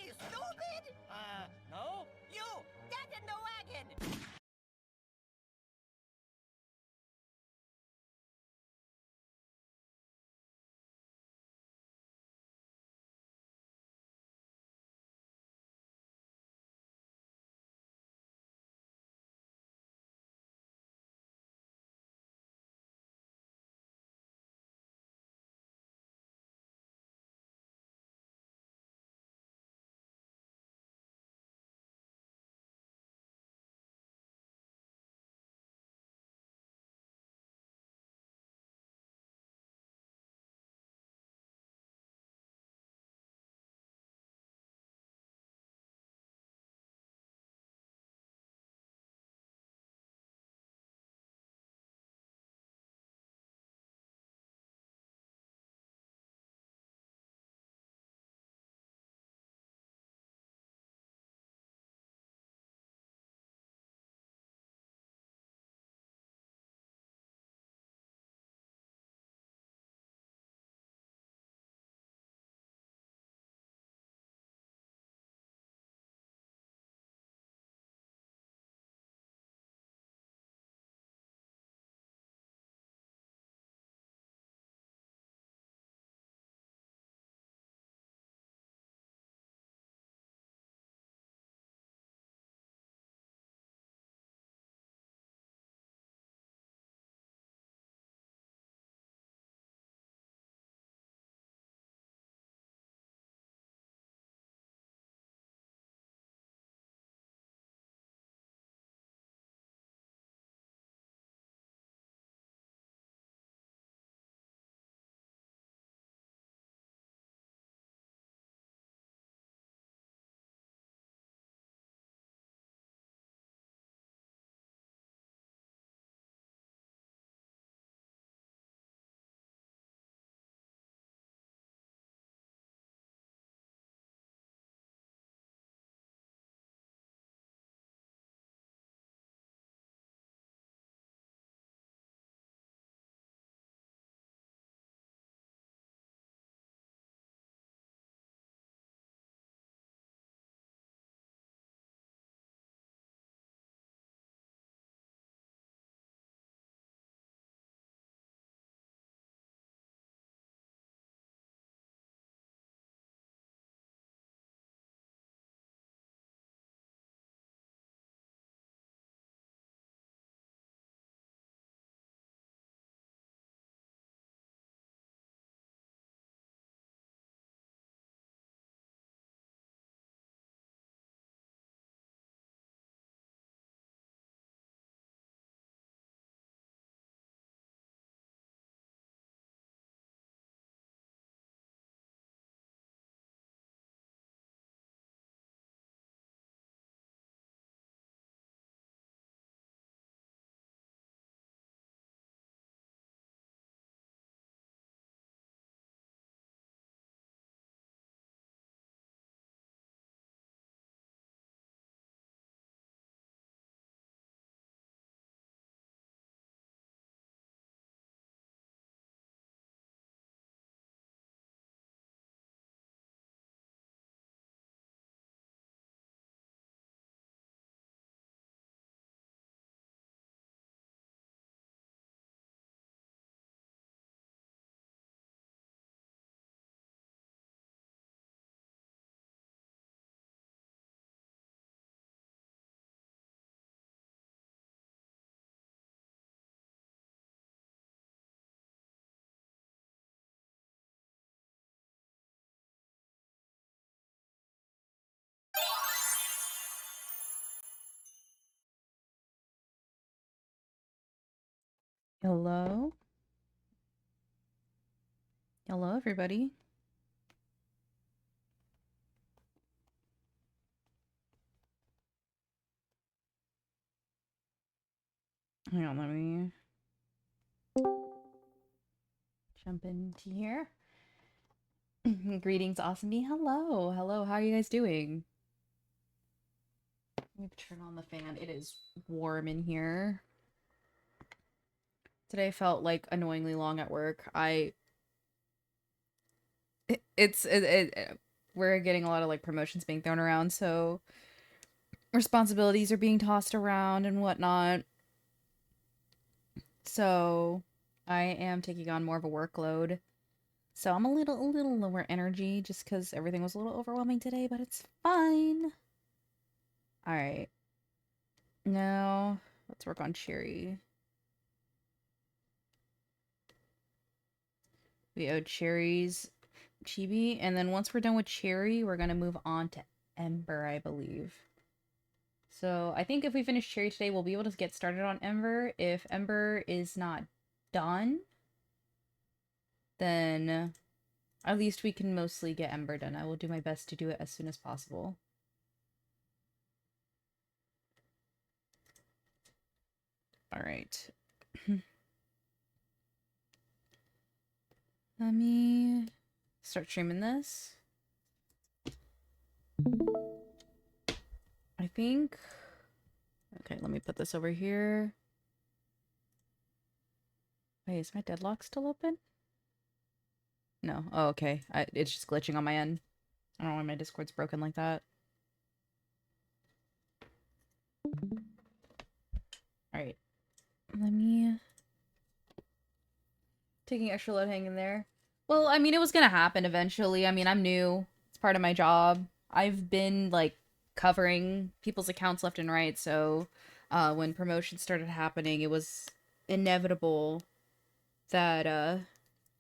me, stupid? No? You! Get in the wagon! Hello? Hello, everybody. Hang on, let me jump into here. Greetings, Awesome Me. Hello. Hello, how are you guys doing? Let me turn on the fan. It is warm in here. Today felt like annoyingly long at work. we're getting a lot of like promotions being thrown around, so responsibilities are being tossed around and whatnot. So I am taking on more of a workload. So I'm a little lower energy just because everything was a little overwhelming today, but it's fine. All right. Now let's work on Cherry. We owe Cherry's Chibi, and then once we're done with Cherry, we're gonna move on to Ember, I believe. So I think if we finish Cherry today, we'll be able to get started on Ember. If Ember is not done, then at least we can mostly get Ember done. I will do my best to do it as soon as possible. All right. Let me start streaming this. I think... Okay, let me put this over here. Wait, is my deadlock still open? No. Oh, okay. It's just glitching on my end. I don't know why my Discord's broken like that. Alright. Let me... Taking extra load hanging there. Well, I mean, it was gonna happen eventually. I mean, I'm new. It's part of my job. I've been, like, covering people's accounts left and right, so when promotions started happening, it was inevitable that I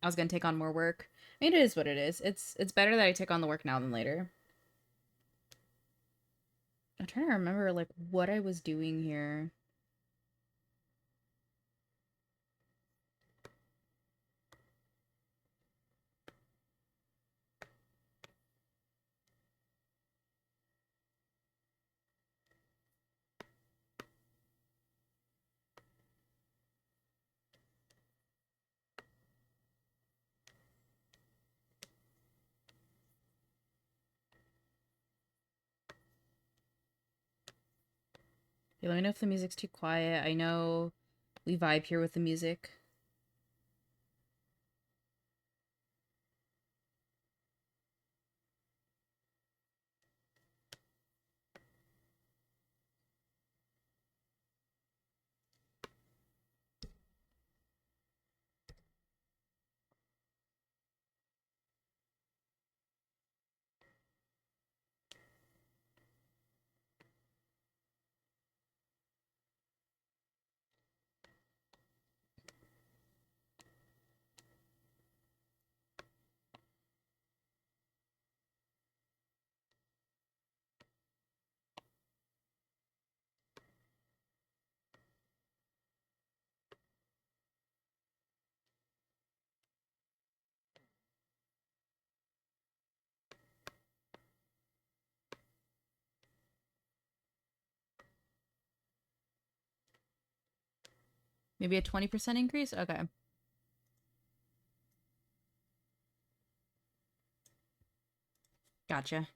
was gonna take on more work. I mean, it is what it is. It's better that I take on the work now than later. I'm trying to remember, like, what I was doing here. Okay, let me know if the music's too quiet. I know we vibe here with the music. Maybe a 20% increase? Okay. Gotcha.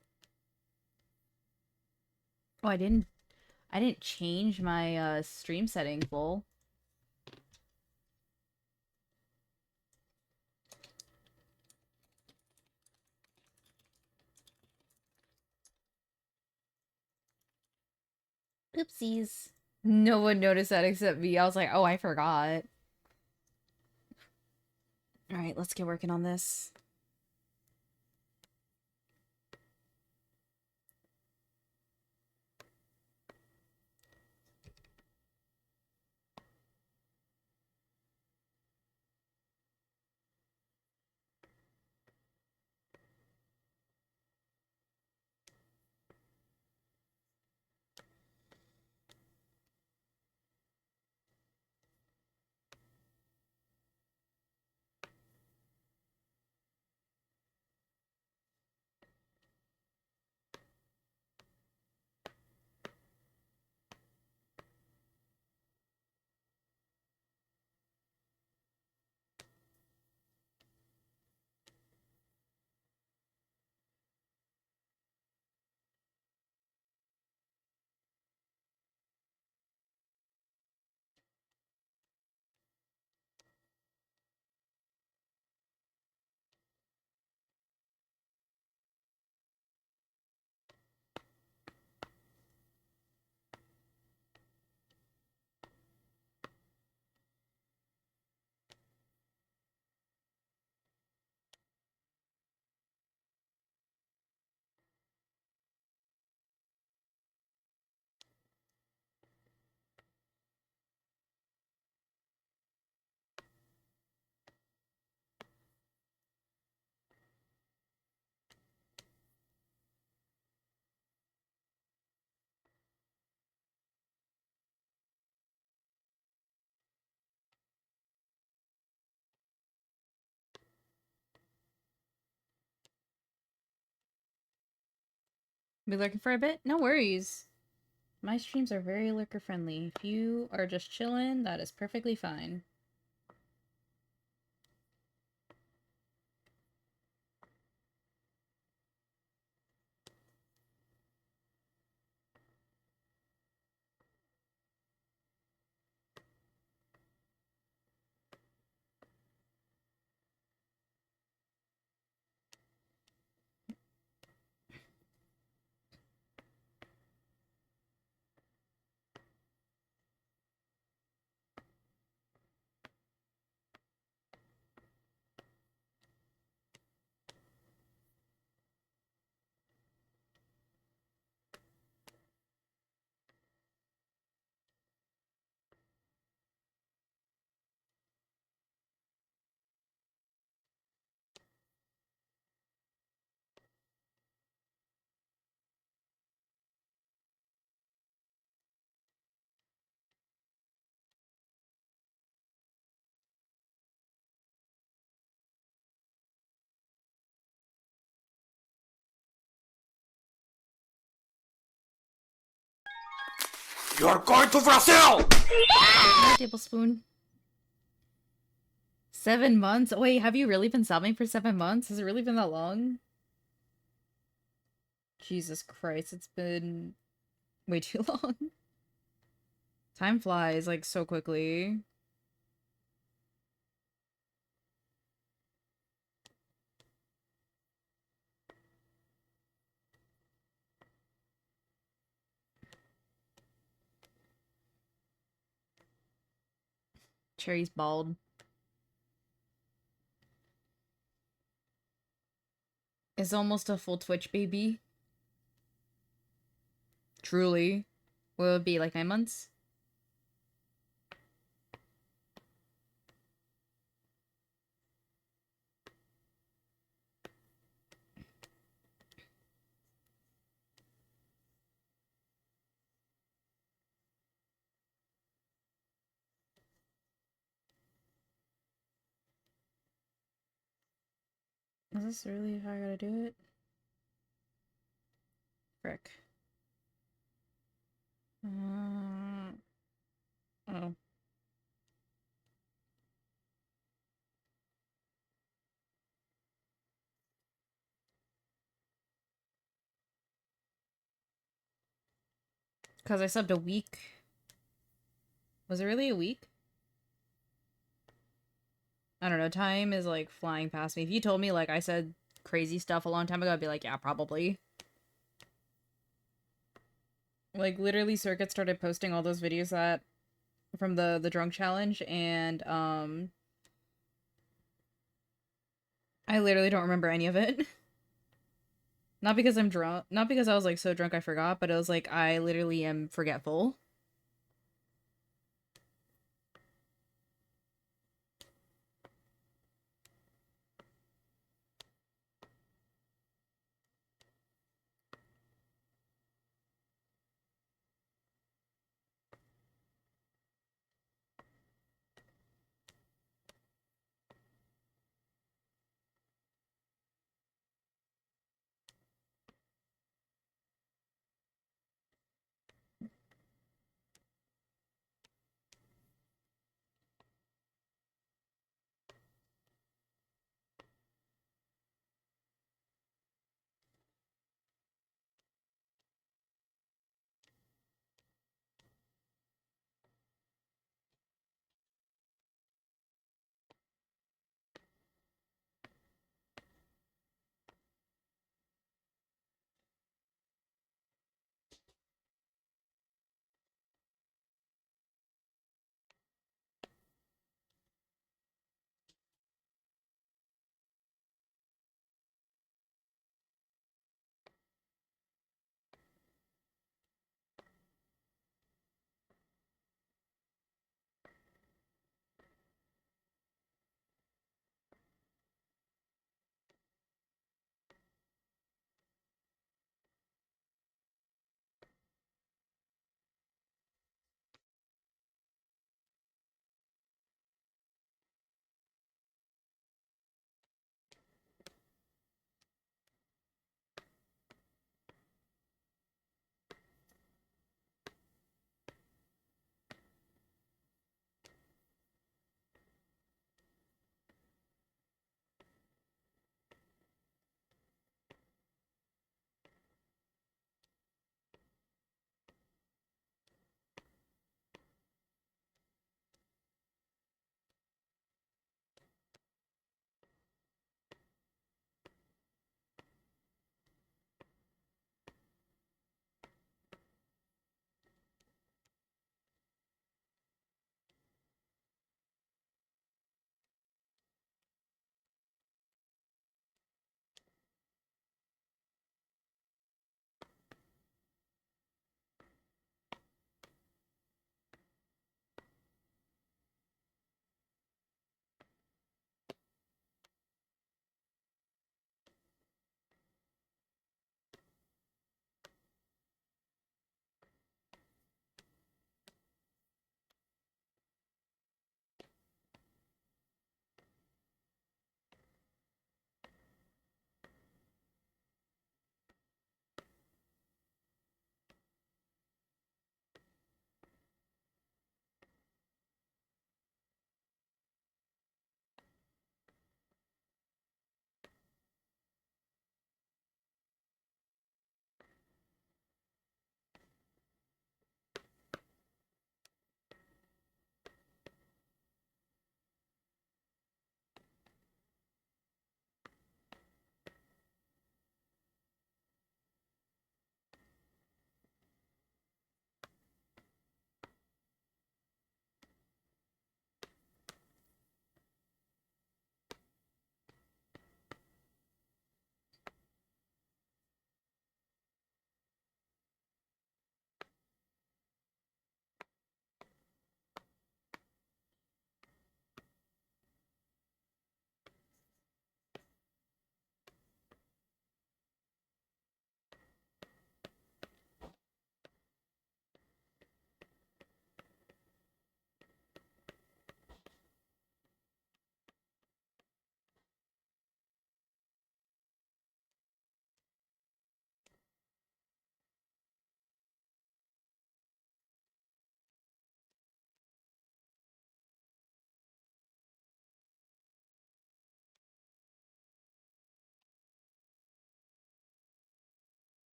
Oh, I didn't change my stream setting full. Oopsies. No one noticed that except me. I was like, oh, I forgot. All right, let's get working on this. Be lurking for a bit? No worries. My streams are very lurker friendly. If you are just chilling, that is perfectly fine. You're going to Brazil! Tablespoon. 7 months? Wait, have you really been subbing for 7 months? Has it really been that long? Jesus Christ, it's been way too long. Time flies, like, so quickly. Cherry's bald. Is almost a full Twitch baby. Truly. Will it be like 9 months? Is this really how I gotta do it? Frick. Oh. Because I subbed a week. Was it really a week? I don't know. Time is like flying past me. If you told me like I said crazy stuff a long time ago, I'd be like, yeah, probably. Like literally Circuit started posting all those videos that from the drunk challenge, and I literally don't remember any of it. Not because I'm drunk, not because I was like so drunk I forgot, but it was like I literally am forgetful.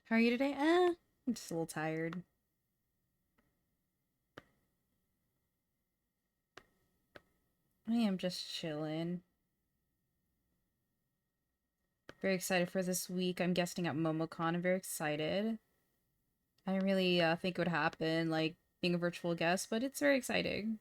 How are you today? I'm just a little tired. I am just chilling. Very excited for this week. I'm guesting at MomoCon. I'm very excited. I didn't really think it would happen, like being a virtual guest, but it's very exciting.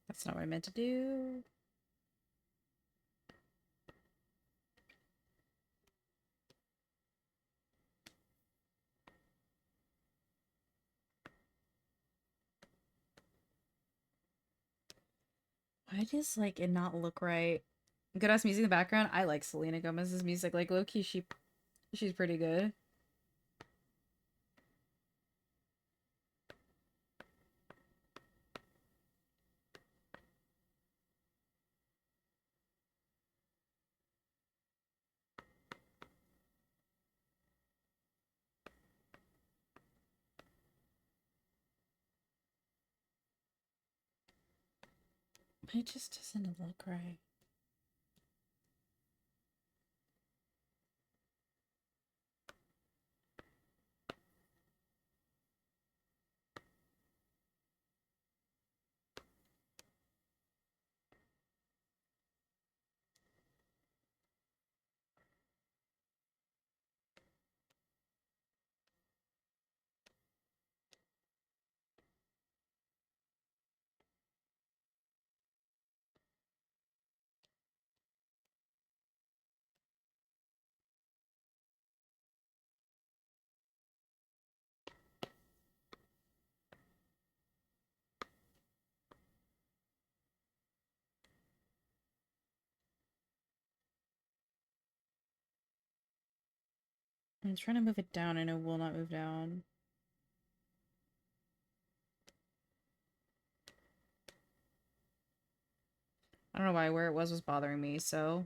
That's not what I meant to do. Why does like it not look right? Good ass music in the background. I like Selena Gomez's music. Like low key, she's pretty good. It just doesn't look right. I'm trying to move it down and it will not move down. I don't know why where it was bothering me, so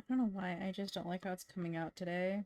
I don't know why. I just don't like how it's coming out today.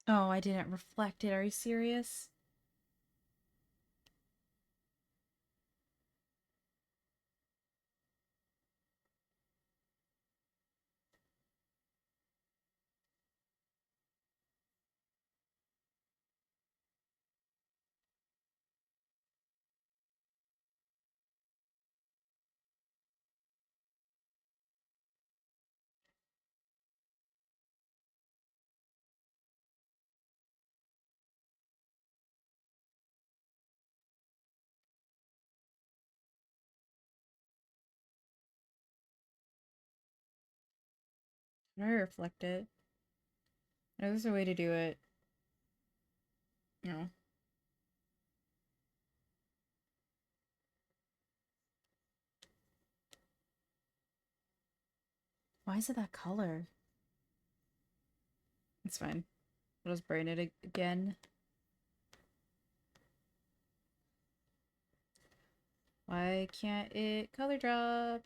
Oh, I didn't reflect it. Are you serious? I reflect it. There's a way to do it. No. Why is it that color? It's fine. I'll just brain it again. Why can't it color drop?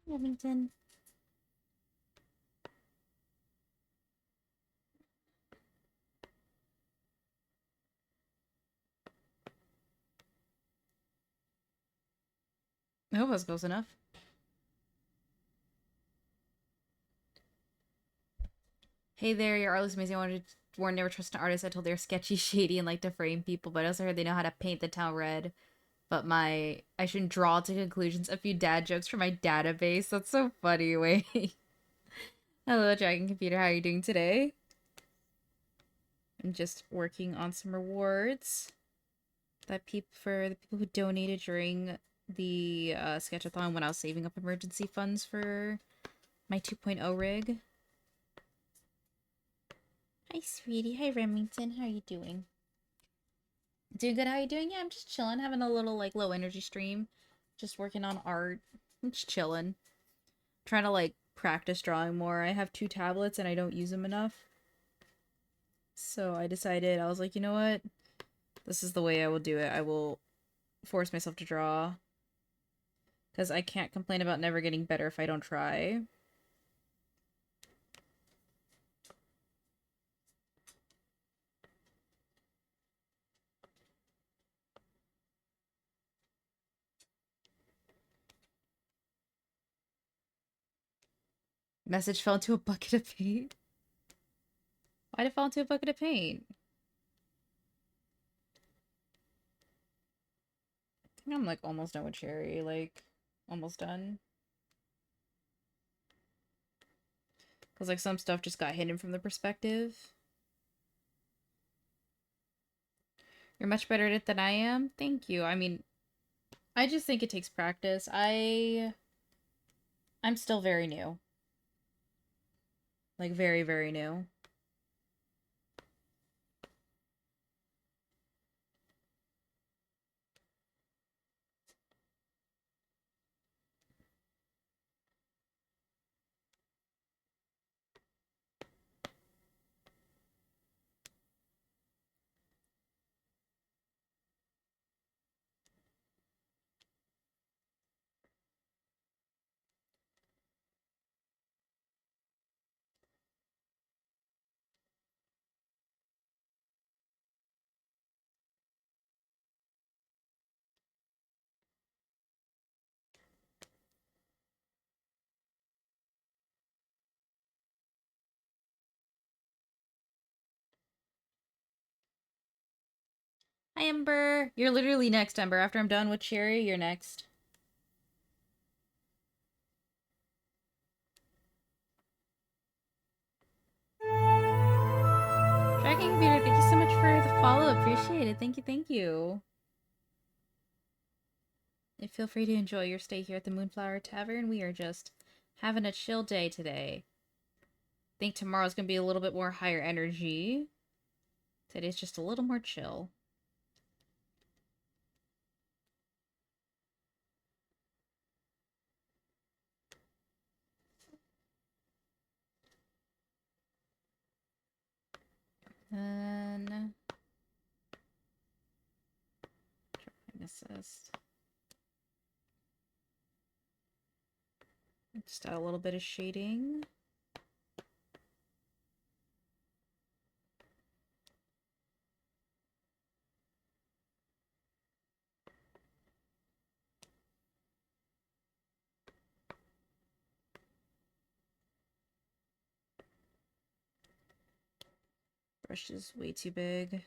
Remington. I hope that's close enough. Hey there, your art looks amazing. I wanted to warn never trust an artist. I told they're sketchy, shady, and like to frame people, but I also heard they know how to paint the town red. But I shouldn't draw to conclusions. A few dad jokes from my database. That's so funny. Wait. Hello, Dragon Computer. How are you doing today? I'm just working on some rewards that for the people who donated during the sketchathon when I was saving up emergency funds for my 2.0 rig. Hi, sweetie. Hi, Remington. How are you doing? Doing good. How are you doing? Yeah, I'm just chilling, having a little like low energy stream, just working on art. I'm just chilling, trying to like practice drawing more. I have 2 tablets and I don't use them enough, so I was like, you know what? This is the way I will do it. I will force myself to draw because I can't complain about never getting better if I don't try. Message fell into a bucket of paint. Why'd it fall into a bucket of paint? I think I'm like almost done with Cherry, like almost done. Because like some stuff just got hidden from the perspective. You're much better at it than I am. Thank you. I mean, I just think it takes practice. I'm still very new. Like very, very new. Hi, Ember. You're literally next, Ember. After I'm done with Cherry, you're next. Dragon Computer, thank you so much for the follow. Appreciate it. Thank you, thank you. And feel free to enjoy your stay here at the Moonflower Tavern. We are just having a chill day today. I think tomorrow's gonna be a little bit more higher energy. Today's just a little more chill. Then assist. Just add a little bit of shading. Brush is way too big.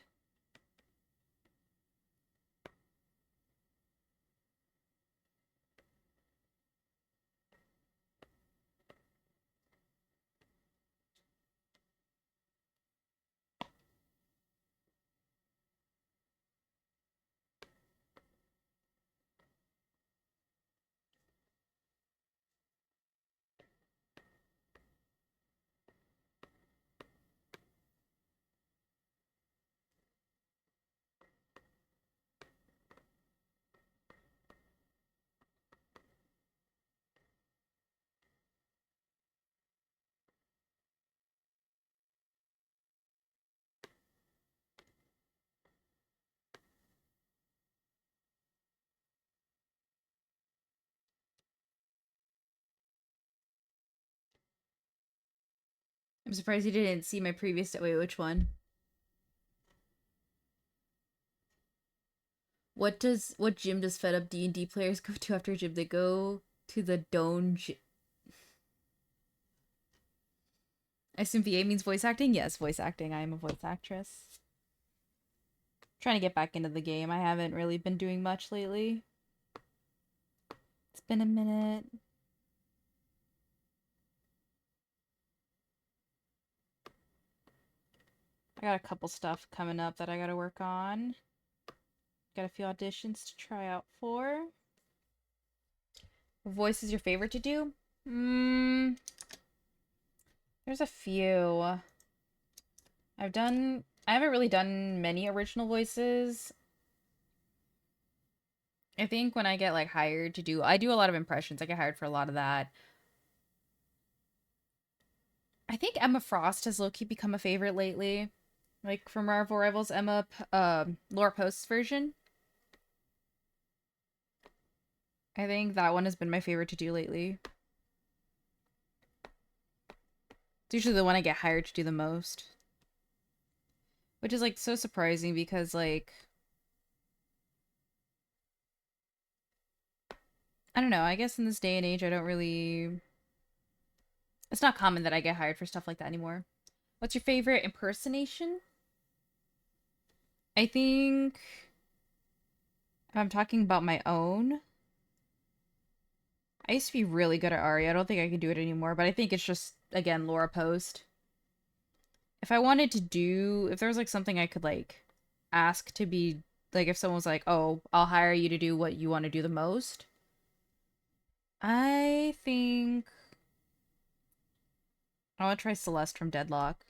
I'm surprised you didn't see my previous. Wait, which one? What gym does fed up D&D players go to after gym? They go to the Doge. I assume VA means voice acting? Yes, voice acting. I am a voice actress. Trying to get back into the game. I haven't really been doing much lately. It's been a minute. I got a couple stuff coming up that I gotta work on. Got a few auditions to try out for. What voice is your favorite to do? There's a few. I haven't really done many original voices. I think when I get like hired to do, I do a lot of impressions. I get hired for a lot of that. I think Emma Frost has low-key become a favorite lately. Like from Marvel Rivals, Laura Post's version. I think that one has been my favorite to do lately. It's usually the one I get hired to do the most. Which is like so surprising because like I don't know, I guess in this day and age I don't really it's not common that I get hired for stuff like that anymore. What's your favorite impersonation? I think if I'm talking about my own, I used to be really good at Ari. I don't think I can do it anymore, but I think it's just again Laura Post. If I wanted to do, if there was like something I could like ask to be like, if someone was like, "Oh, I'll hire you to do what you want to do the most," I think I want to try Celeste from Deadlock.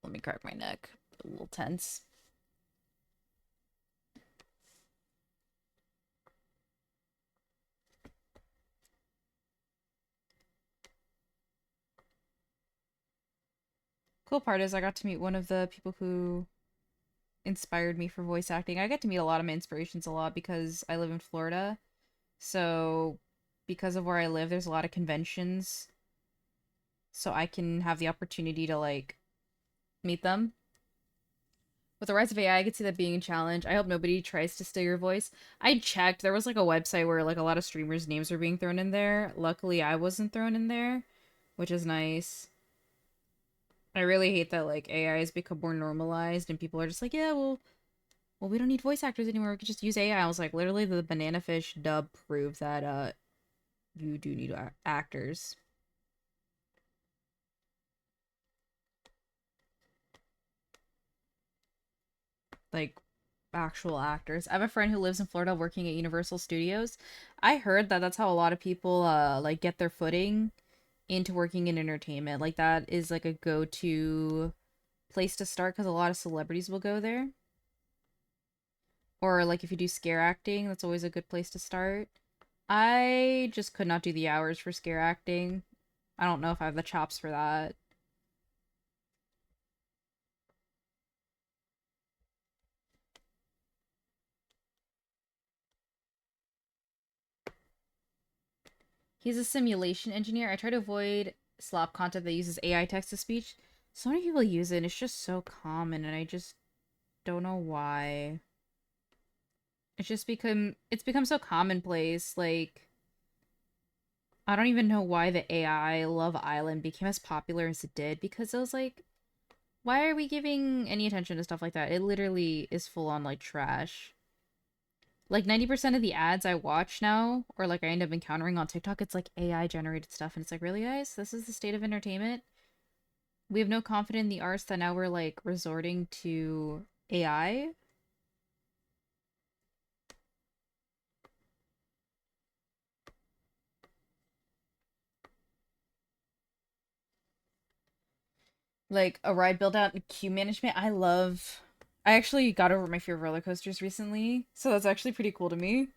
Let me crack my neck. A little tense. Cool part is I got to meet one of the people who inspired me for voice acting. I get to meet a lot of my inspirations a lot because I live in Florida. So because of where I live, there's a lot of conventions. So I can have the opportunity to like meet them. With the rise of AI, I could see that being a challenge. I hope nobody tries to steal your voice. I checked. There was like a website where like a lot of streamers' names were being thrown in there. Luckily, I wasn't thrown in there, which is nice. I really hate that like AI has become more normalized and people are just like, yeah, well, we don't need voice actors anymore. We could just use AI. I was like, literally, the Banana Fish dub proved that you do need actors. Like actual actors. I have a friend who lives in Florida working at Universal Studios. I heard that that's how a lot of people like get their footing into working in entertainment. Like that is like a go-to place to start because a lot of celebrities will go there. Or like if you do scare acting, that's always a good place to start. I just could not do the hours for scare acting. I don't know if I have the chops for that. He's a simulation engineer. I try to avoid slop content that uses AI text to speech. So many people use it, and it's just so common, and I just don't know why. It's become so commonplace. Like, I don't even know why the AI Love Island became as popular as it did, because it was like, why are we giving any attention to stuff like that? It literally is full on like trash. Like 90% of the ads I watch now, or like I end up encountering on TikTok, it's like AI generated stuff, and it's like, really, guys? This is the state of entertainment? We have no confidence in the arts that now we're like resorting to AI? Like a ride build out and queue management. I actually got over my fear of roller coasters recently, so that's actually pretty cool to me.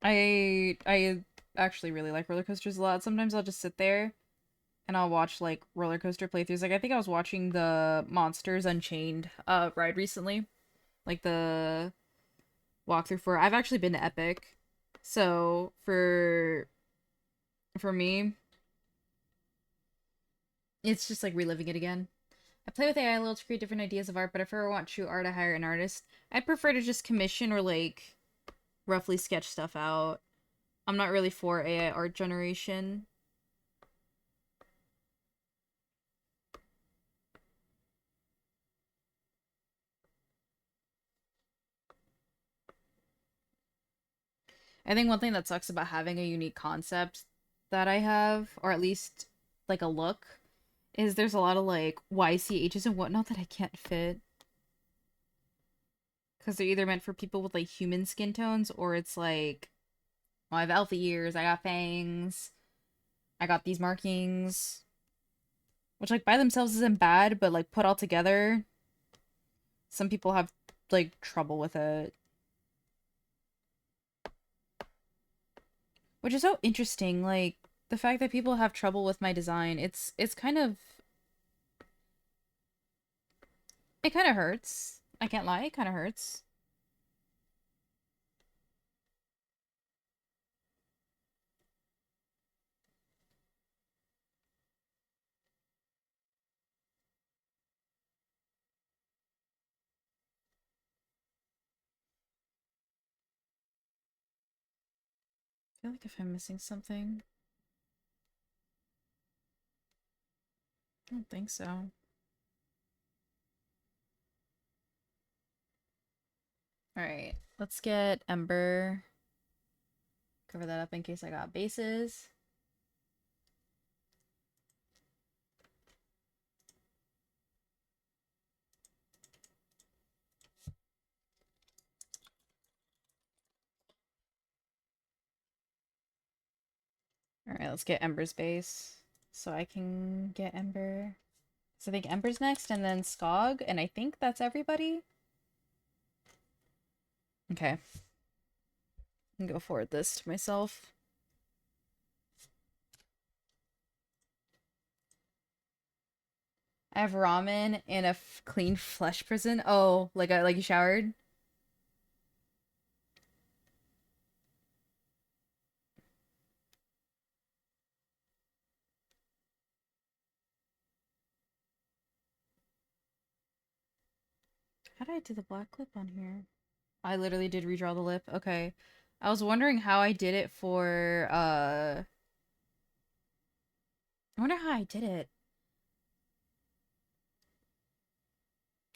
I actually really like roller coasters a lot. Sometimes I'll just sit there and I'll watch like roller coaster playthroughs. Like I think I was watching the Monsters Unchained ride recently. Like the walkthrough for I've actually been to Epic. So for me, it's just like reliving it again. I play with AI a little to create different ideas of art, but if I ever want true art, I hire an artist. I prefer to just commission or like roughly sketch stuff out. I'm not really for AI art generation. I think one thing that sucks about having a unique concept that I have, or at least like a look, is there's a lot of like YCHs and whatnot that I can't fit. Because they're either meant for people with like human skin tones, or it's like, well, I have alpha ears, I got fangs, I got these markings. Which like by themselves isn't bad, but like put all together, some people have like trouble with it. Which is so interesting, like the fact that people have trouble with my design, it's kind of it kind of hurts. I can't lie, it kind of hurts. I feel like if I'm missing something. I don't think so. Alright, let's get Ember. Cover that up in case I got bases. Alright, let's get Ember's base. So I can get Ember. So I think Ember's next, and then Skog, and I think that's everybody. Okay. I can go forward this to myself. I have ramen in a clean flesh prison. Oh, like you showered? How did I do the black lip on here? I literally did redraw the lip. Okay. I was wondering how I did it for I wonder how I did it.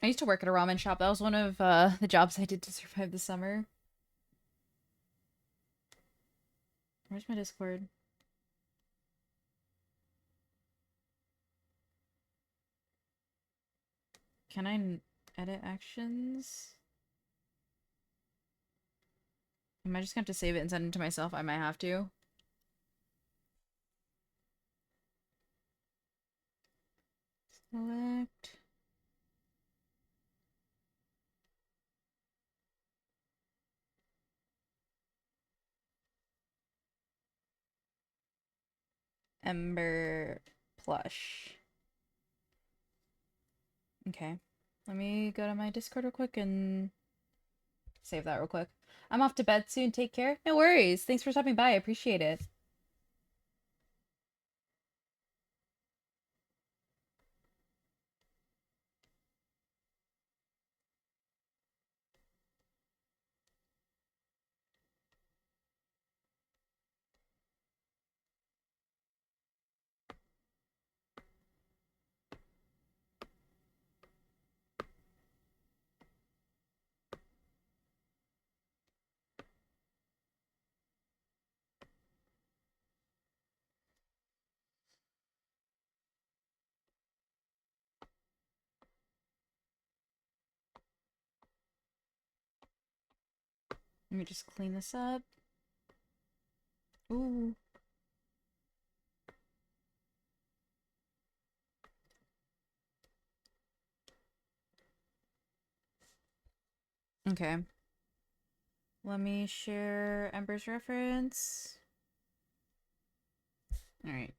I used to work at a ramen shop. That was one of the jobs I did to survive the summer. Where's my Discord? Can I edit actions? Am I just gonna have to save it and send it to myself? I might have to. Select. Ember plush. Okay. Let me go to my Discord real quick and save that real quick. I'm off to bed soon. Take care. No worries. Thanks for stopping by. I appreciate it. Let me just clean this up. Ooh. Okay. Let me share Ember's reference. Alright.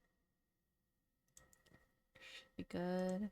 Should be good.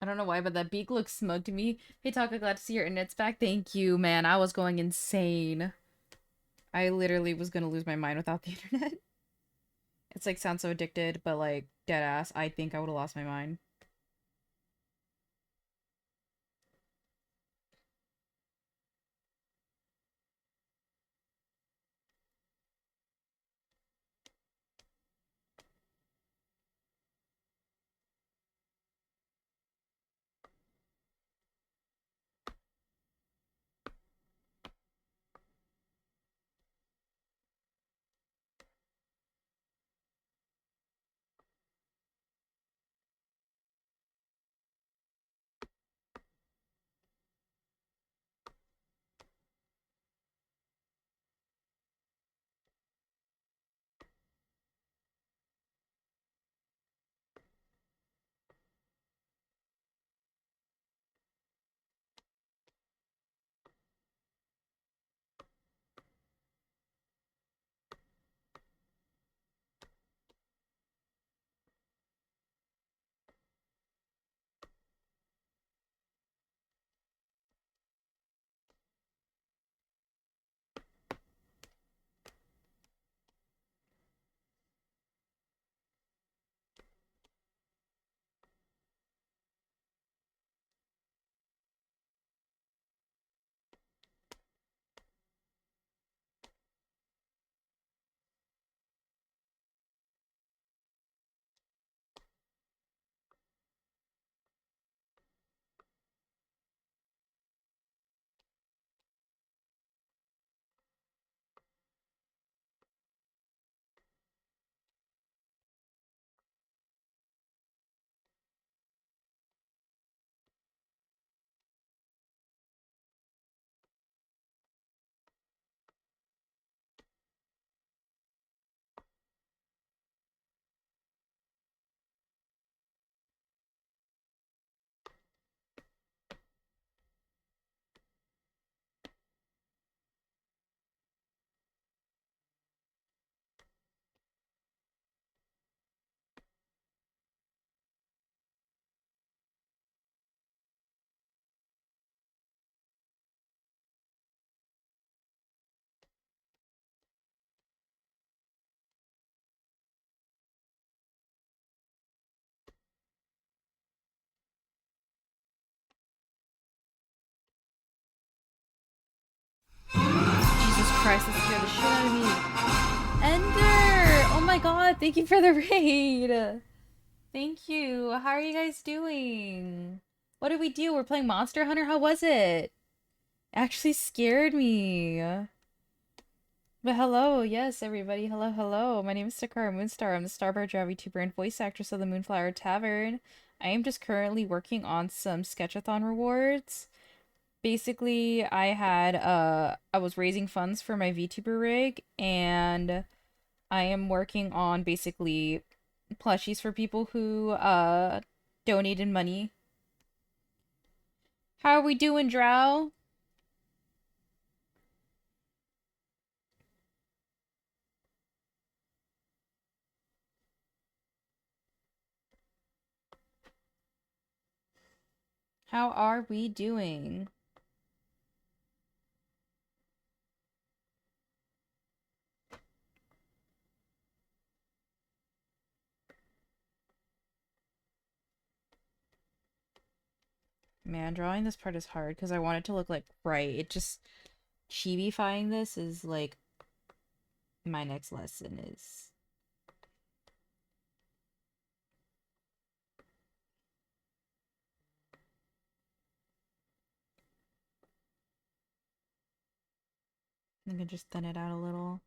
I don't know why, but that beak looks smug to me. Hey, Taka, glad to see your internet's back. Thank you, man. I was going insane. I literally was gonna lose my mind without the internet. It's like, sounds so addicted, but like, dead ass, I think I would have lost my mind. Jesus Christ, that scared the shit out of me. Ender! Oh my god, thank you for the raid! Thank you. How are you guys doing? What did we do? We're playing Monster Hunter? How was it? Actually scared me. But hello, yes, everybody. Hello, hello. My name is Sakura Moonstar. I'm the Starbar Drive VTuber and voice actress of the Moonflower Tavern. I am just currently working on some sketchathon rewards. Basically, I was raising funds for my VTuber rig, and I am working on basically plushies for people who donated money. How are we doing, Drow? How are we doing? Man, drawing this part is hard because I want it to look like right. It just chibi-fying this is like my next lesson is. I can just thin it out a little.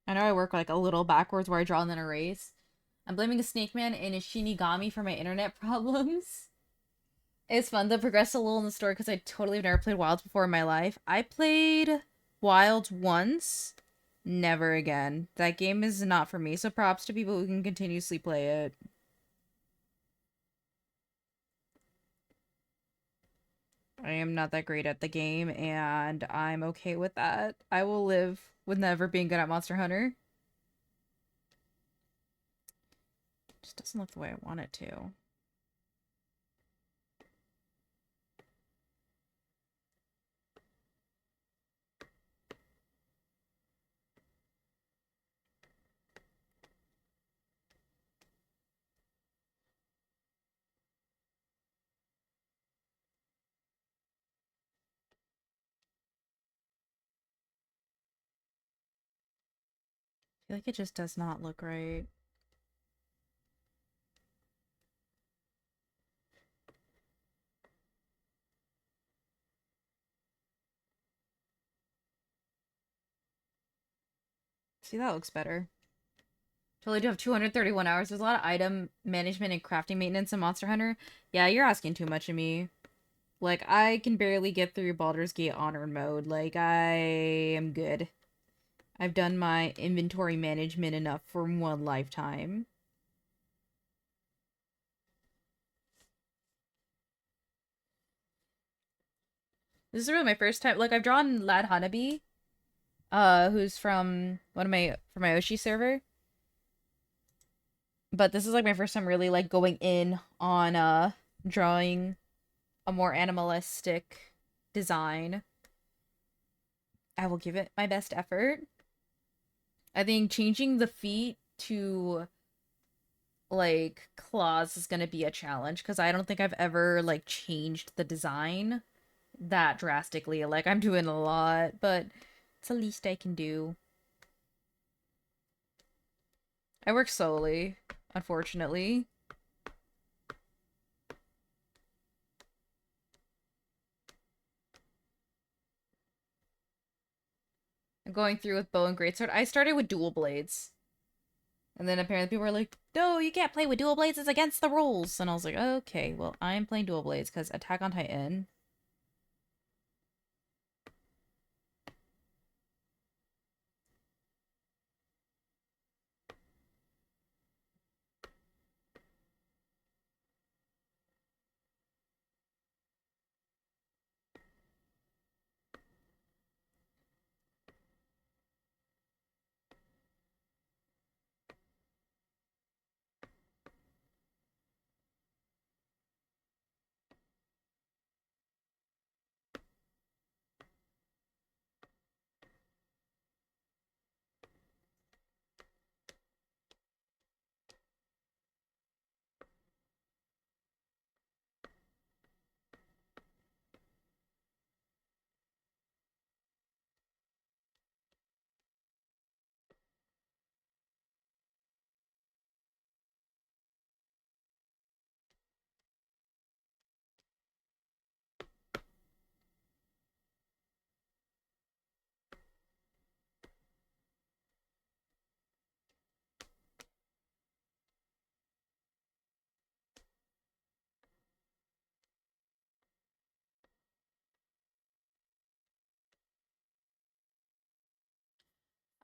I know I work like a little backwards where I draw and then erase. I'm blaming a snake man and a Shinigami for my internet problems. It's fun to progress a little in the story because I totally have never played Wilds before in my life. I played Wilds once, never again. That game is not for me, so props to people who can continuously play it. I am not that great at the game, and I'm okay with that. I will live with never being good at Monster Hunter. Just doesn't look the way I want it to. I feel like it just does not look right. See, that looks better. Totally do have 231 hours. There's a lot of item management and crafting maintenance in Monster Hunter. Yeah, you're asking too much of me. Like, I can barely get through Baldur's Gate Honored mode. Like, I am good. I've done my inventory management enough for one lifetime. This is really my first time. Like, I've drawn Lad Hanabi, who's from my Oshi server. But this is like my first time really like going in on drawing a more animalistic design. I will give it my best effort. I think changing the feet to like claws is gonna be a challenge because I don't think I've ever like changed the design that drastically. Like I'm doing a lot, but it's the least I can do. I work solely, unfortunately. I'm going through with bow and greatsword. I started with dual blades. And then apparently people were like, no, you can't play with dual blades. It's against the rules. And I was like, okay, well, I'm playing dual blades because Attack on Titan.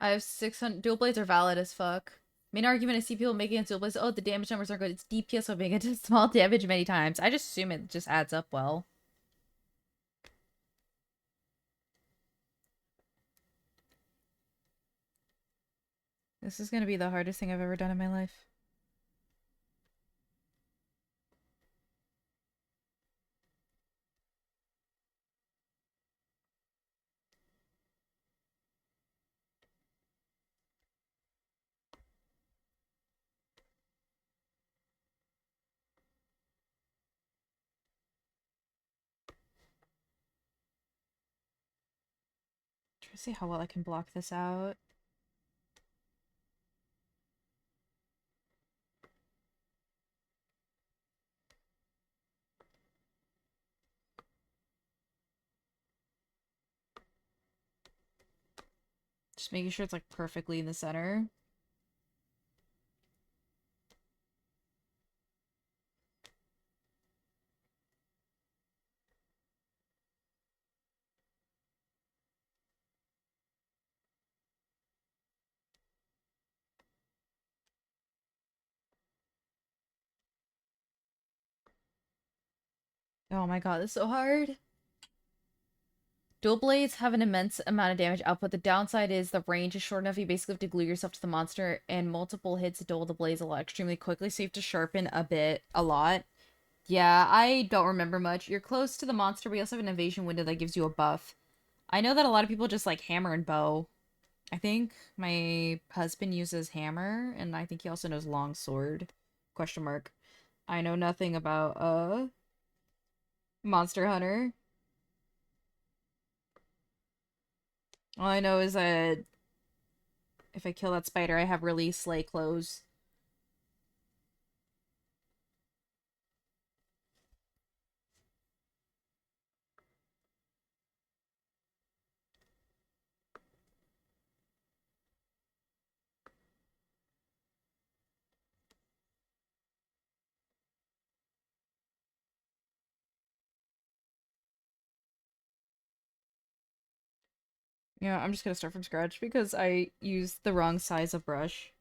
I have 600. Dual blades are valid as fuck. Main argument I see people making against dual blades, oh, the damage numbers are good. It's DPS of being into small damage many times. I just assume it just adds up well. This is gonna be the hardest thing I've ever done in my life. Try to see how well I can block this out. Just making sure it's like perfectly in the center. Oh my god, this is so hard. Dual blades have an immense amount of damage output. The downside is the range is short enough. You basically have to glue yourself to the monster, and multiple hits dull the blades a lot extremely quickly, so you have to sharpen a lot. Yeah, I don't remember much. You're close to the monster, but you also have an evasion window that gives you a buff. I know that a lot of people just like hammer and bow. I think my husband uses hammer, and I think he also knows long sword. Question mark. I know nothing about Monster Hunter. All I know is that if I kill that spider, I have really slay clothes. Yeah, I'm just gonna start from scratch because I used the wrong size of brush.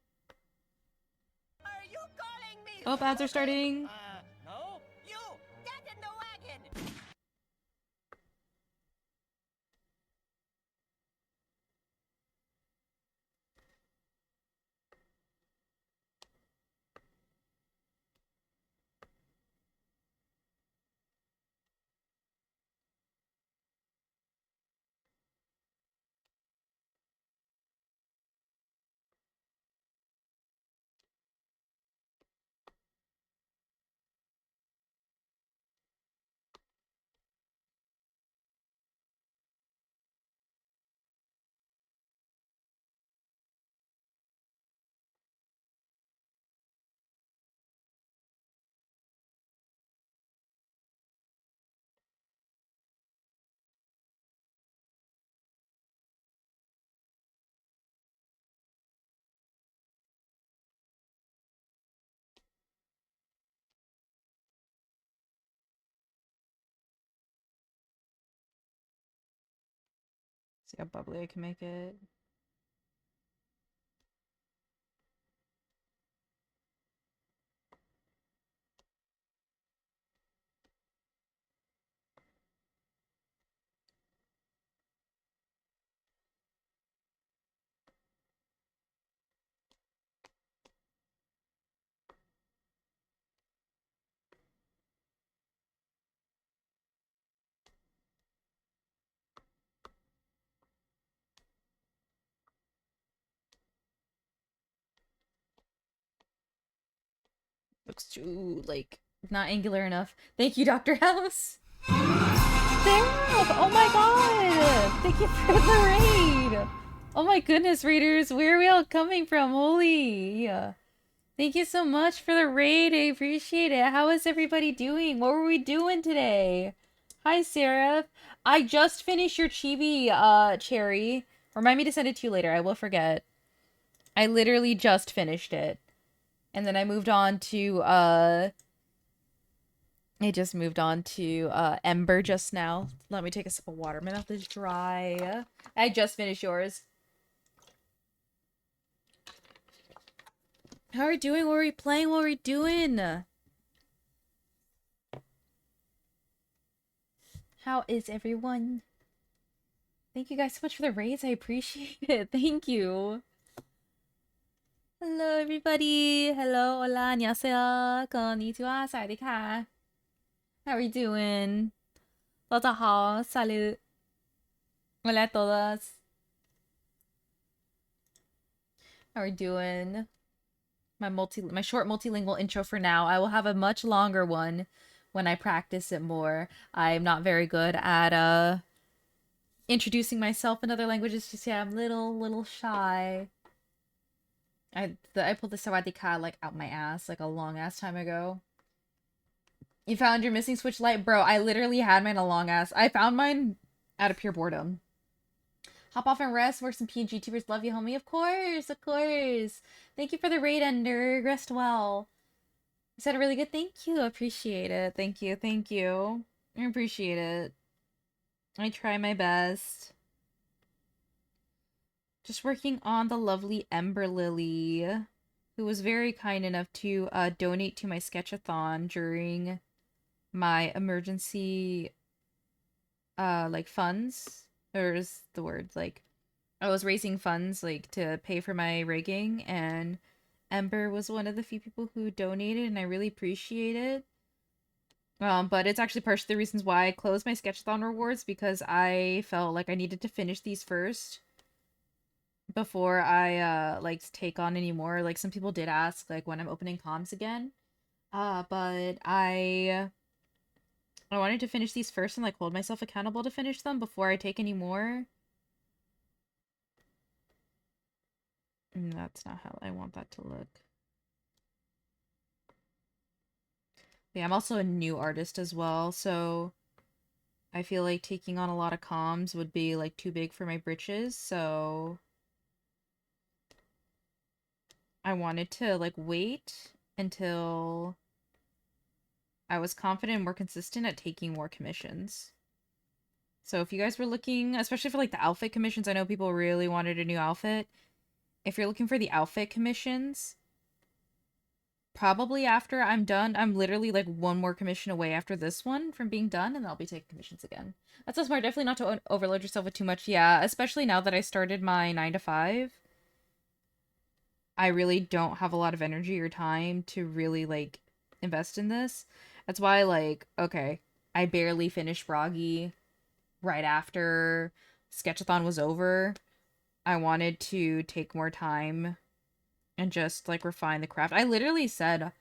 Are you calling me Oh, ads are stupid? starting. No. You, get in the wagon. See how bubbly I can make it. Looks too, like, not angular enough. Thank you, Dr. House. Sarah! Oh my god! Thank you for the raid! Oh my goodness, raiders, where are we all coming from? Holy! Thank you so much for the raid. I appreciate it. How is everybody doing? What were we doing today? Hi, Sarah. I just finished your chibi, Cherry. Remind me to send it to you later. I will forget. I literally just finished it. And then I moved on to, I just moved on to, Ember just now. Let me take a sip of water. My mouth is dry. I just finished yours. How are we doing? What are we playing? What are we doing? How is everyone? Thank you guys so much for the raids. I appreciate it. Thank you. Hello, everybody. Hello, hola, 안녕하세요. konnichiwa, 사와디카. How are you doing? 大家好, salud. Hola a todos. How are you doing? My short multilingual intro for now. I will have a much longer one when I practice it more. I'm not very good at introducing myself in other languages. Just yeah, I'm little shy. I pulled the sawadika like out my ass like a long ass time ago. You found your missing Switch Lite? Bro, I literally had mine a long ass. I found mine out of pure boredom. Hop off and rest. Work some PNG tubers. Love you, homie. Of course, of course. Thank you for the raid, Ender. Rest well. You said it really good. Thank you. Appreciate it. Thank you. Thank you. I appreciate it. I try my best. Just working on the lovely Ember Lily, who was very kind enough to donate to my sketchathon during my emergency like funds or is the word like I was raising funds like to pay for my rigging, and Ember was one of the few people who donated, and I really appreciate it. But it's actually partially the reasons why I closed my Sketchathon rewards, because I felt like I needed to finish these first before I like take on any more. Like some people did ask like when I'm opening comms again. But I wanted to finish these first and like hold myself accountable to finish them before I take any more. That's not how I want that to look. Yeah, I'm also a new artist as well, so I feel like taking on a lot of comms would be like too big for my britches, so I wanted to like wait until I was confident and more consistent at taking more commissions. So if you guys were looking, especially for like the outfit commissions, I know people really wanted a new outfit. If you're looking for the outfit commissions, probably after I'm done, I'm literally like one more commission away after this one from being done, and I'll be taking commissions again. That's so smart. Definitely not to overload yourself with too much. Yeah, especially now that I started my 9 to 5. I really don't have a lot of energy or time to really like invest in this. That's why like, okay, I barely finished Bragi right after Sketchathon was over. I wanted to take more time and just like refine the craft. I literally said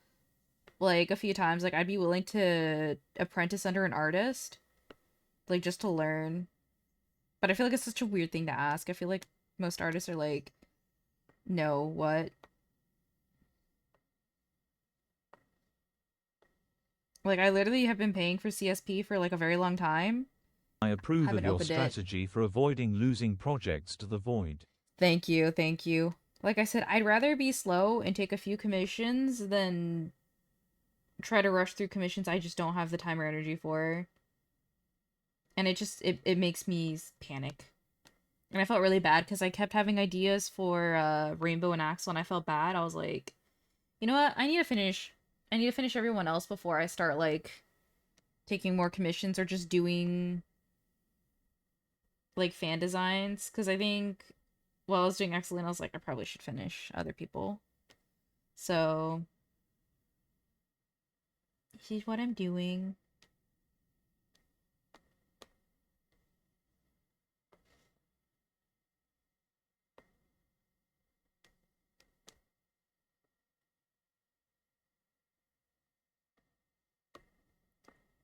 like a few times like I'd be willing to apprentice under an artist like just to learn. But I feel like it's such a weird thing to ask. I feel like most artists are like, "No, what?" Like I literally have been paying for CSP for like a very long time. I approve of Haven't your opened it. strategy for avoiding losing projects to the void. Thank you, thank you. Like I said, I'd rather be slow and take a few commissions than try to rush through commissions I just don't have the time or energy for. And it makes me panic. And I felt really bad because I kept having ideas for Rainbow and Axel, and I felt bad. I was like, you know what? I need to finish everyone else before I start like taking more commissions or just doing like fan designs. Because I think while I was doing Excellent, I was like, I probably should finish other people. So here's what I'm doing.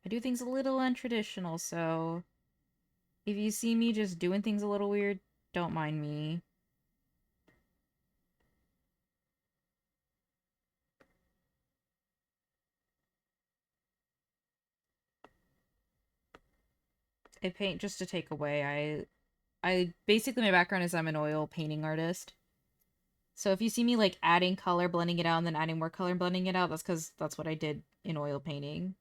I do things a little untraditional, so if you see me just doing things a little weird, don't mind me. I paint just to take away. I basically my background is I'm an oil painting artist. So if you see me like adding color, blending it out, and then adding more color and blending it out, that's because that's what I did in oil painting.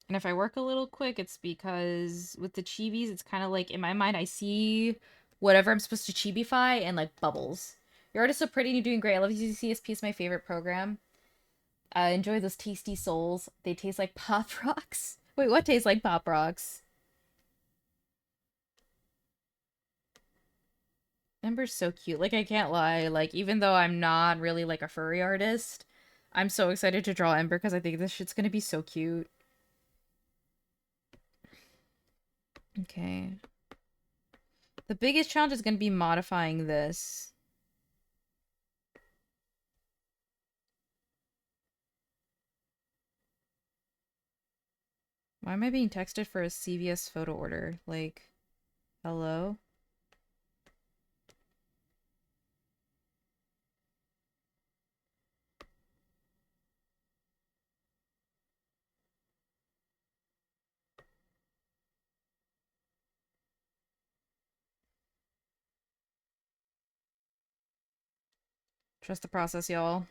And if I work a little quick, it's because with the chibis, it's kind of like in my mind, I see whatever I'm supposed to chibify and like bubbles. Your art is so pretty and you're doing great. I love using CSP. It's my favorite program. I enjoy those tasty souls. They taste like pop rocks. Wait, what tastes like pop rocks? Ember's so cute. Like, I can't lie. Like, even though I'm not really like a furry artist, I'm so excited to draw Ember because I think this shit's gonna be so cute. Okay. The biggest challenge is gonna be modifying this. Why am I being texted for a CVS photo order? Like, hello? Trust the process, y'all.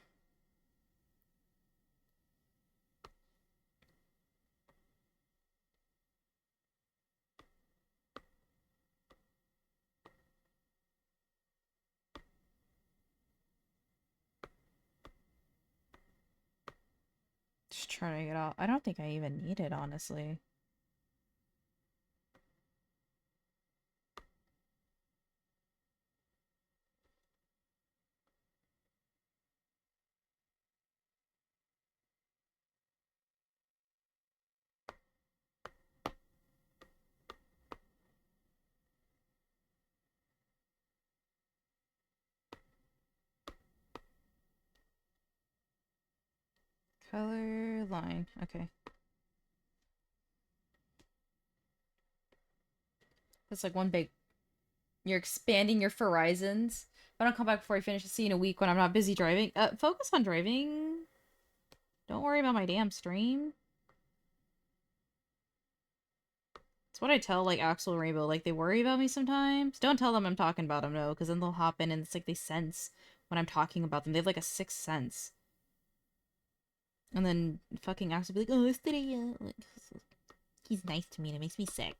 just trying it out. I don't think I even need it, honestly. Color line. Okay. That's like one big... You're expanding your horizons. If I don't come back before I finish the scene a week when I'm not busy driving. Focus on driving. Don't worry about my damn stream. That's what I tell, like, Axel Rainbow. Like, they worry about me sometimes. Don't tell them I'm talking about them, no, because then they'll hop in and it's like they sense when I'm talking about them. They have, like, a sixth sense. And then fucking Axel will be like, oh, Estrella. Like, he's nice to me and it makes me sick.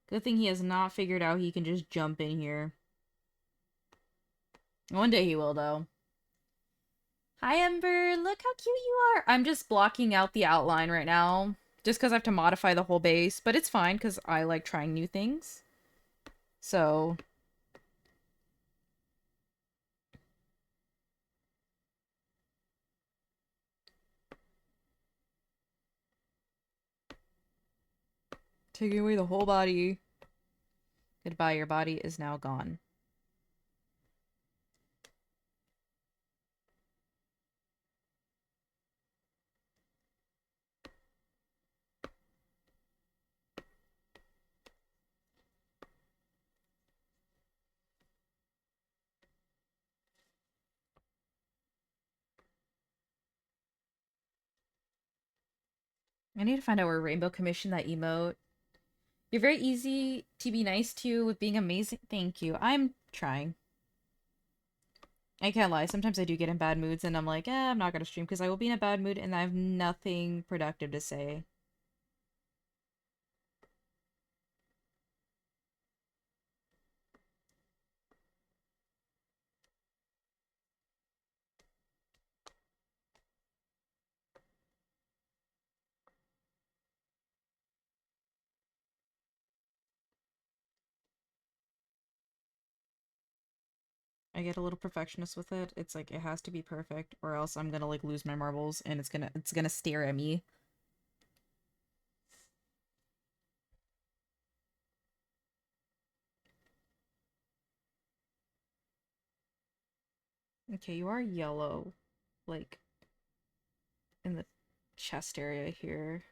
Good thing he has not figured out he can just jump in here. One day he will, though. Hi, Ember. Look how cute you are. I'm just blocking out the outline right now. Just because I have to modify the whole base. But it's fine, because I like trying new things. So... taking away the whole body. Goodbye, your body is now gone. I need to find out where Rainbow commissioned that emote. You're very easy to be nice to with being amazing. Thank you. I'm trying. I can't lie. Sometimes I do get in bad moods and I'm like, I'm not gonna stream because I will be in a bad mood and I have nothing productive to say. I get a little perfectionist with it. It's like it has to be perfect or else I'm gonna like lose my marbles and it's gonna stare at me. Okay, you are yellow. Like in the chest area here.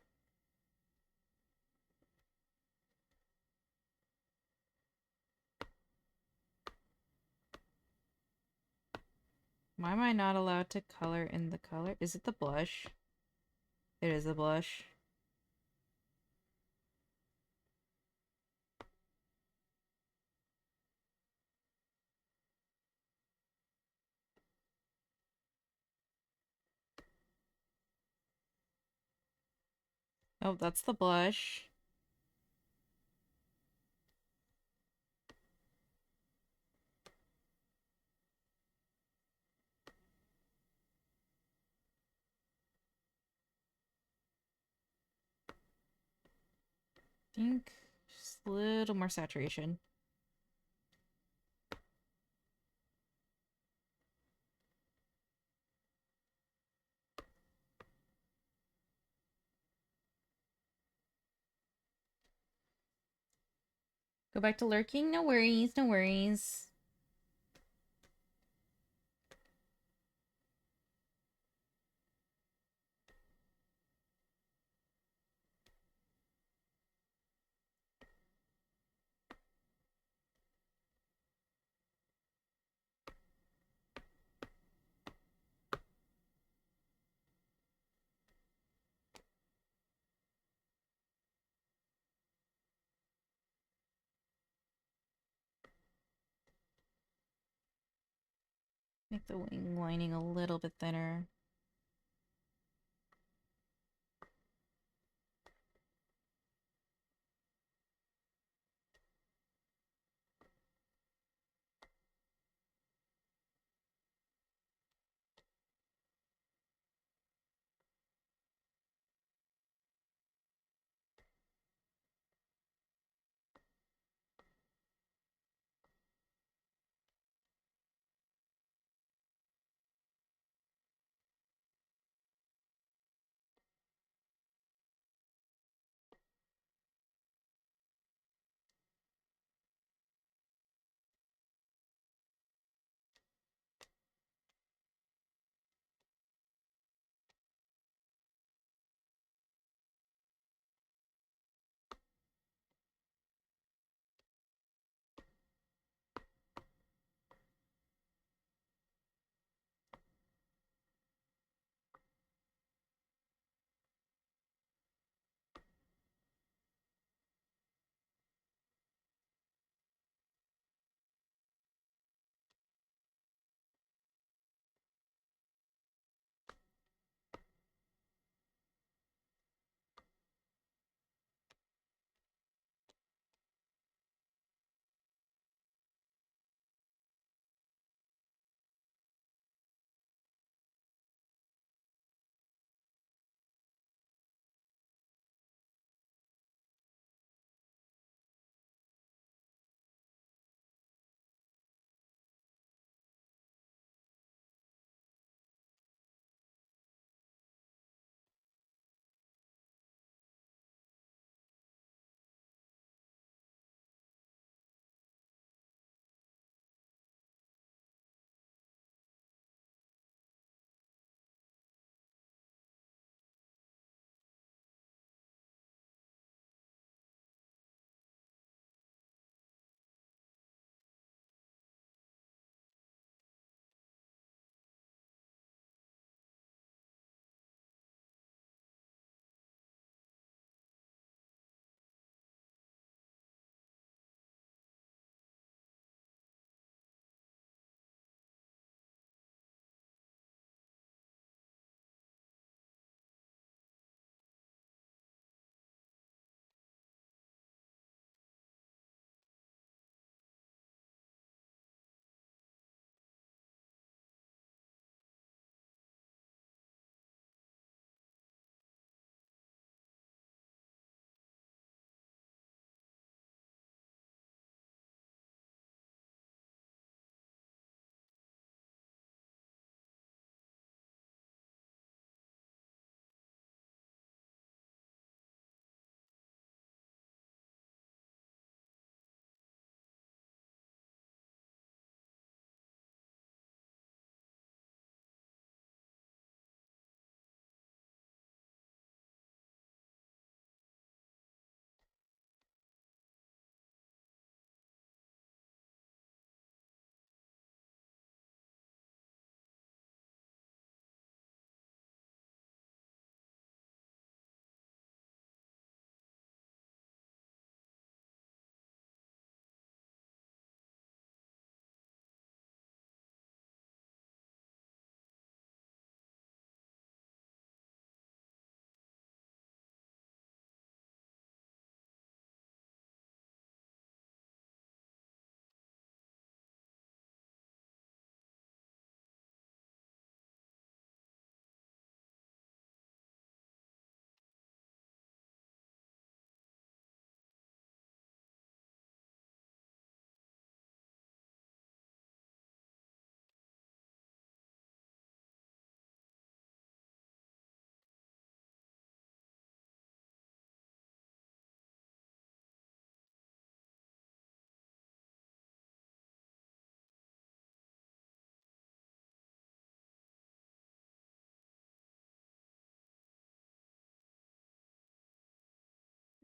Why am I not allowed to color in the color? Is it the blush? It is the blush. Oh, that's the blush. I think just a little more saturation. Go back to lurking? No worries, no worries. Make the wing lining a little bit thinner.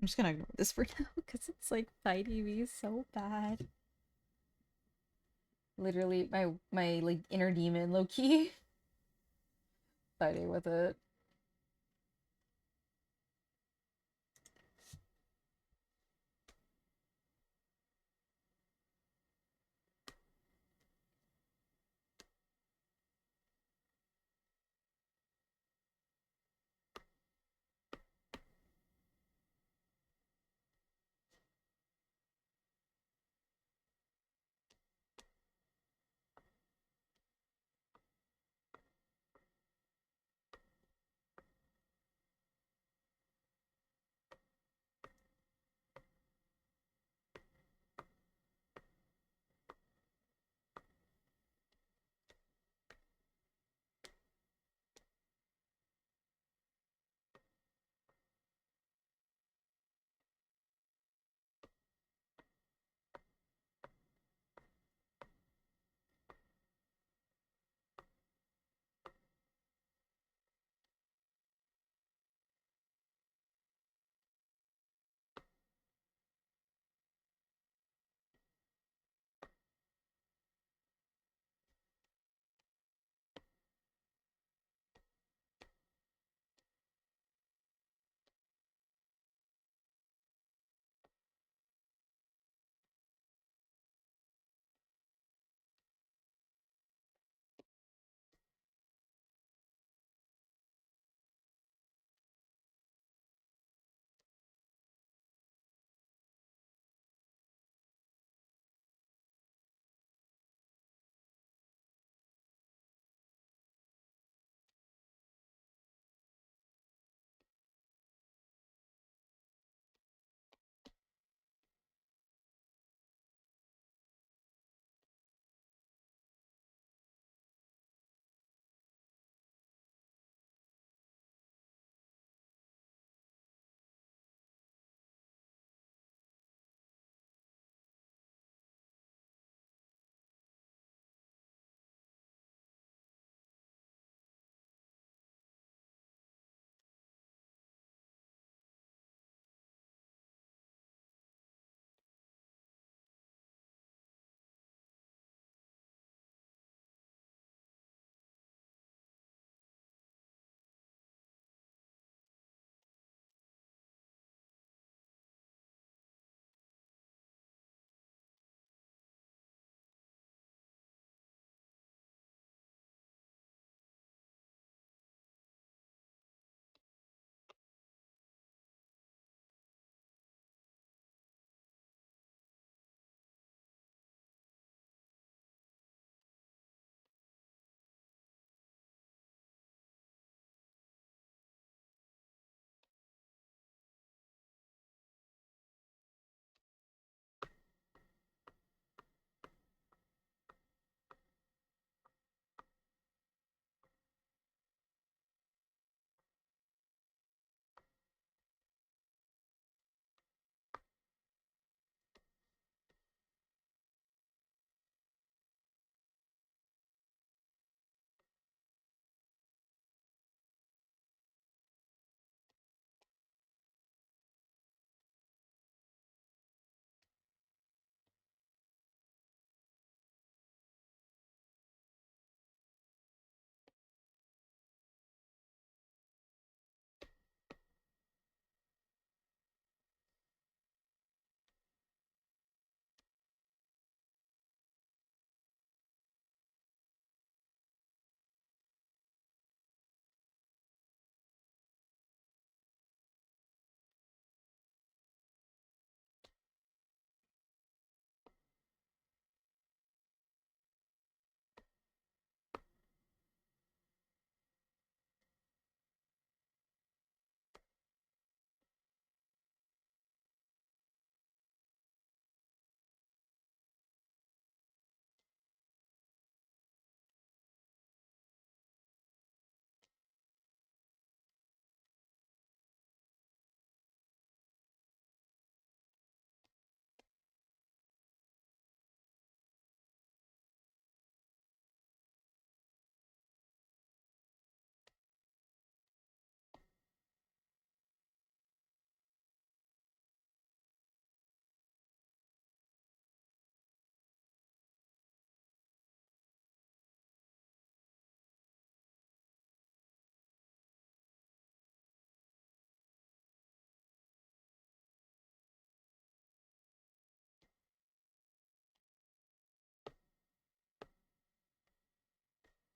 I'm just gonna ignore this for now because it's like fighting me so bad. Literally, my like inner demon, low key, fighting with it.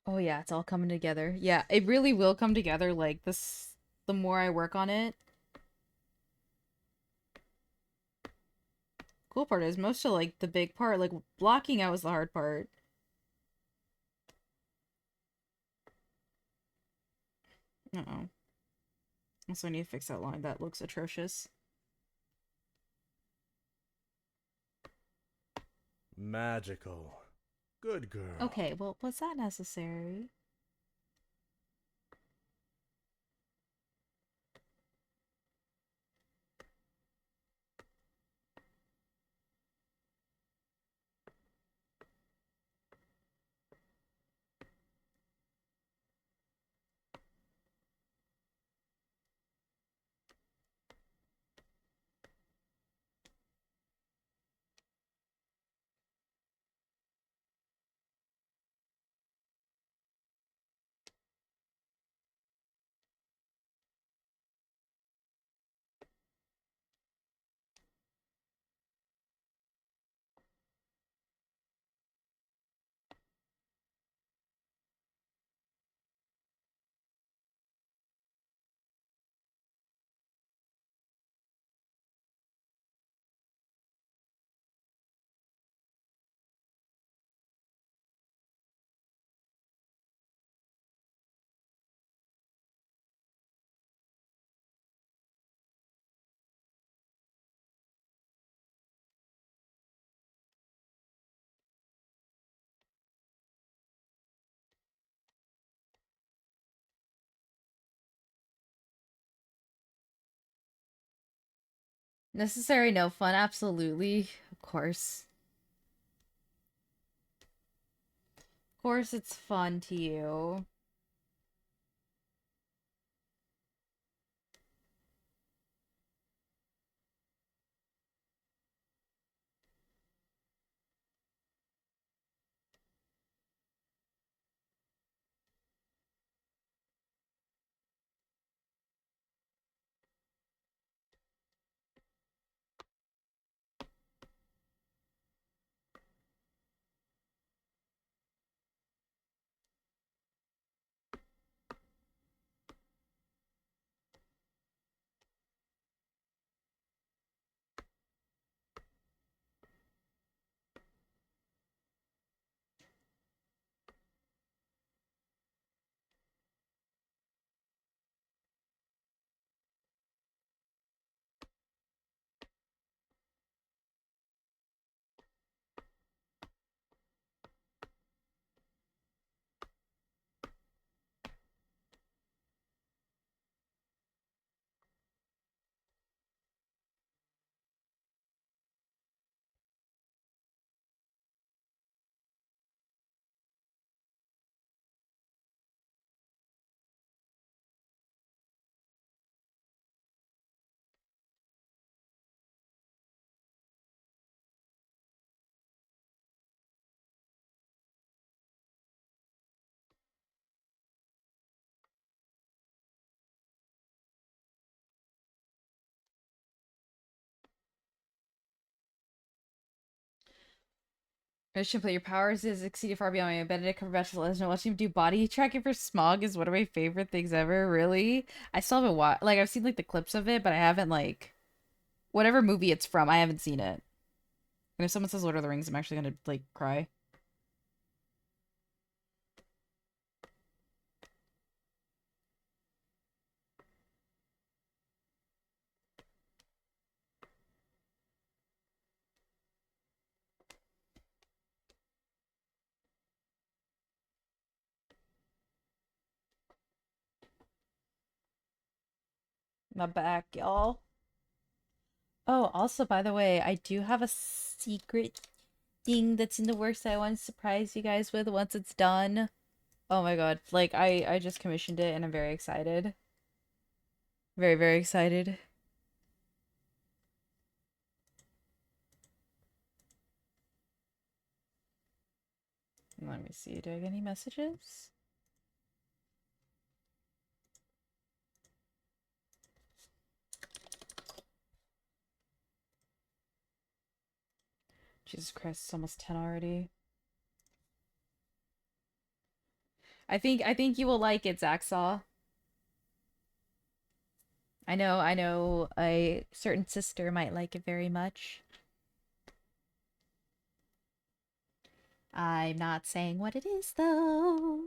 Oh yeah, it's all coming together. Yeah, it really will come together like this the more I work on it. Cool part is most of like the big part, like blocking out was the hard part. Uh-oh. Also I need to fix that line. That looks atrocious. Magical. Good girl. Okay, well, was that necessary? Necessary, no fun, absolutely. Of course. Of course it's fun to you. I should put your powers is exceeded far beyond my Benedict Cumberbatch legend. Watching him do body tracking for Smog is one of my favorite things ever. Really, I still haven't watched. Like I've seen like the clips of it, but I haven't like whatever movie it's from. I haven't seen it. And if someone says Lord of the Rings, I'm actually gonna like cry. My back, y'all. Oh, also, by the way, I do have a secret thing that's in the works that I want to surprise you guys with once it's done. Oh my god, like I just commissioned it and I'm very excited. Very, very excited. Let me see. Do I get any messages? Jesus Christ, it's almost 10 already. I think you will like it, Zaxaw. I know a certain sister might like it very much. I'm not saying what it is though.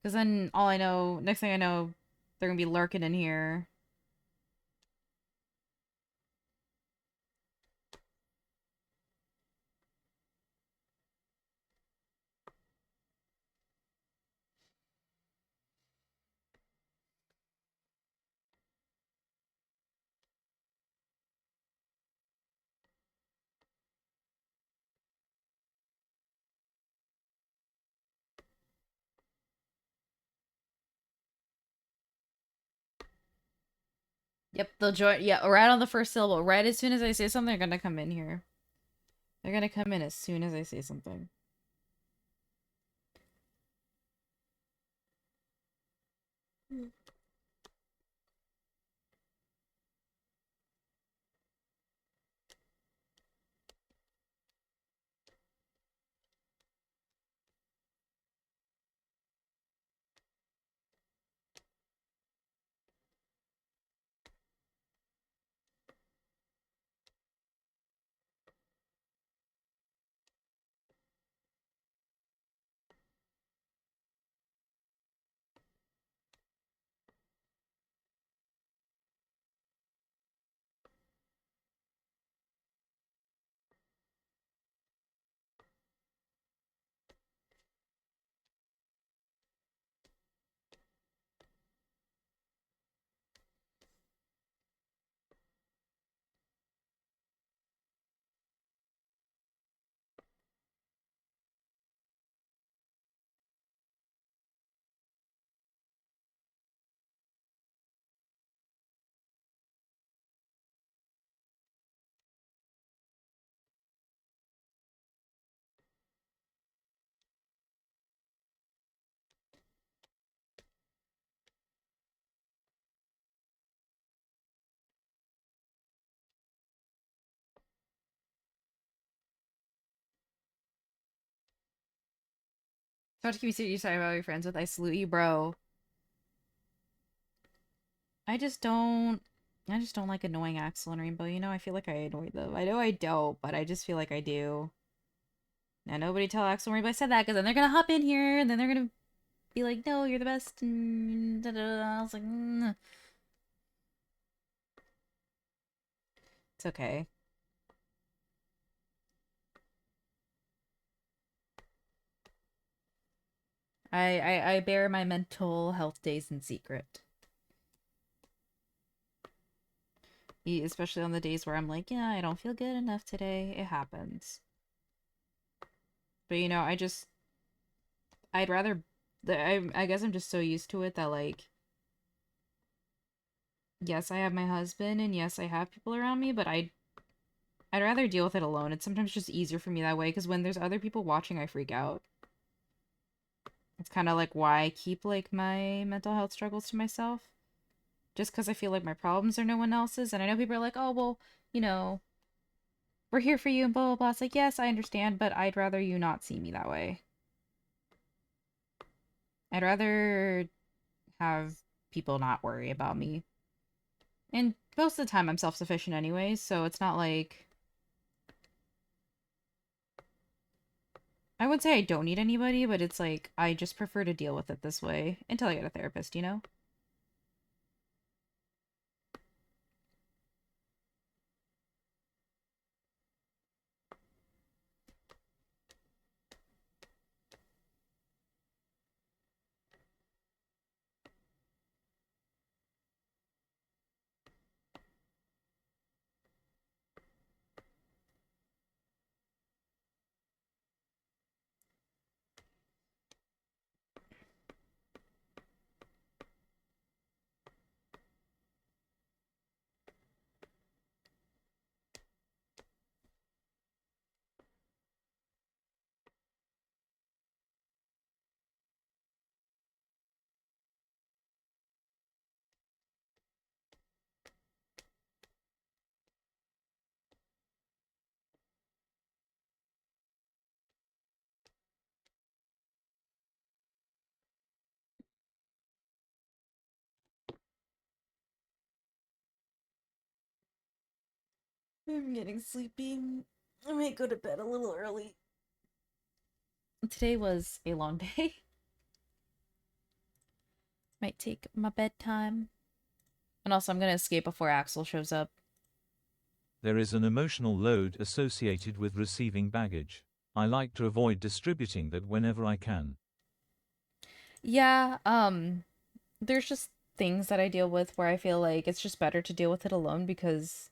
Because then all I know, next thing I know, they're gonna be lurking in here. Yep, they'll join. Yeah, right on the first syllable. Right as soon as I say something, they're gonna come in here. They're gonna come in as soon as I say something. So to keep you serious, sorry about your friends with. I salute you, bro. I just don't. I just don't like annoying Axel and Rainbow. You know, I feel like I annoy them. I know I don't, but I just feel like I do. Now nobody tell Axel and Rainbow I said that, because then they're gonna hop in here and then they're gonna be like, "No, you're the best." And da, da, da. I was like, It's okay. I bear my mental health days in secret. Especially on the days where I'm like, yeah, I don't feel good enough today. It happens. But you know, I'd rather, I guess I'm just so used to it that like, yes, I have my husband and yes, I have people around me, but I'd rather deal with it alone. It's sometimes just easier for me that way because when there's other people watching, I freak out. It's kind of like why I keep like my mental health struggles to myself. Just because I feel like my problems are no one else's. And I know people are like, oh, well, you know, we're here for you and blah, blah, blah. It's like, yes, I understand, but I'd rather you not see me that way. I'd rather have people not worry about me. And most of the time I'm self-sufficient anyways, so it's not like... I would say I don't need anybody, but it's like, I just prefer to deal with it this way until I get a therapist, you know? I'm getting sleepy. I might go to bed a little early. Today was a long day. Might take my bedtime. And also, I'm gonna escape before Axel shows up. There is an emotional load associated with receiving baggage. I like to avoid distributing that whenever I can. Yeah, there's just things that I deal with where I feel like it's just better to deal with it alone because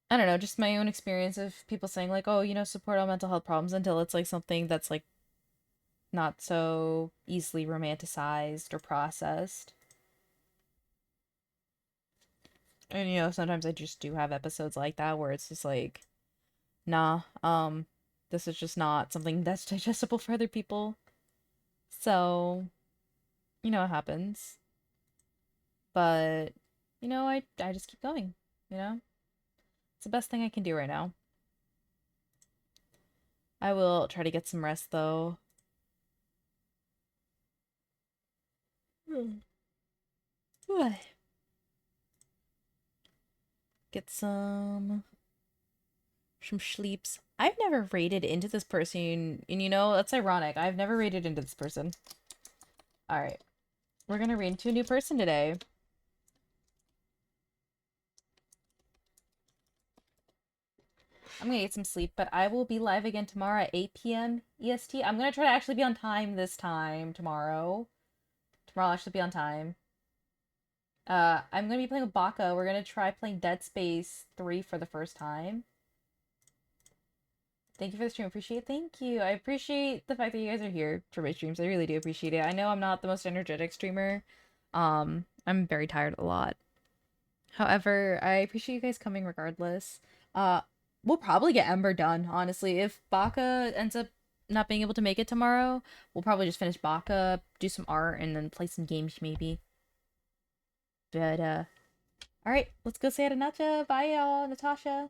I don't know, just my own experience of people saying like, oh, support all mental health problems until it's like something that's like not so easily romanticized or processed. And sometimes I just do have episodes like that where it's just like, nah, this is just not something that's digestible for other people. So, it happens. But, I just keep going, It's the best thing I can do right now. I will try to get some rest though. Get some sleeps. I've never raided into this person, and that's ironic. I've never raided into this person. Alright. We're gonna raid into a new person today. I'm gonna get some sleep, but I will be live again tomorrow at 8 p.m. EST. I'm gonna try to actually be on time this time tomorrow. Tomorrow I'll actually be on time. I'm gonna be playing with Baka. We're gonna try playing Dead Space 3 for the first time. Thank you for the stream. Appreciate it. Thank you. I appreciate the fact that you guys are here for my streams. I really do appreciate it. I know I'm not the most energetic streamer. I'm very tired a lot. However, I appreciate you guys coming regardless. We'll probably get Ember done, honestly. If Baka ends up not being able to make it tomorrow, we'll probably just finish Baka, do some art, and then play some games maybe. But, alright, let's go say hi to Natcha. Bye, y'all. Natasha.